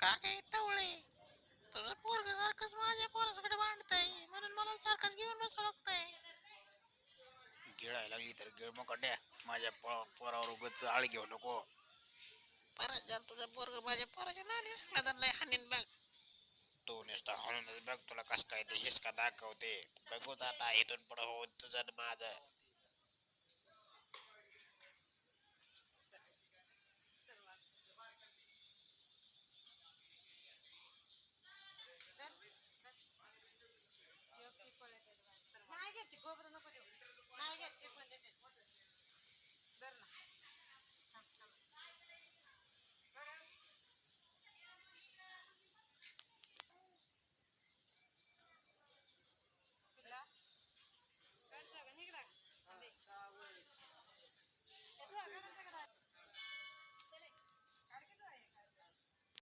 का काय टवळे, तुझं पोरग सारखंच माझ्या पोरासकडे भांडतय म्हणून मला सारखंच घेऊन बसावं लागतंय. गिळायला लागली तर गिळ मोकड्या, माझ्या पोरावर उगाच आळ घेऊ नको. परत जर तुझं पोरग माझ्या पोराच्या नादी लागलं लय हानीन बघ. तू नुसतं हाणूनच बघ, तुला कस काय ते हिसका दाखवते. बघूच आता इथून पुढं होऊन तुझं न माझं.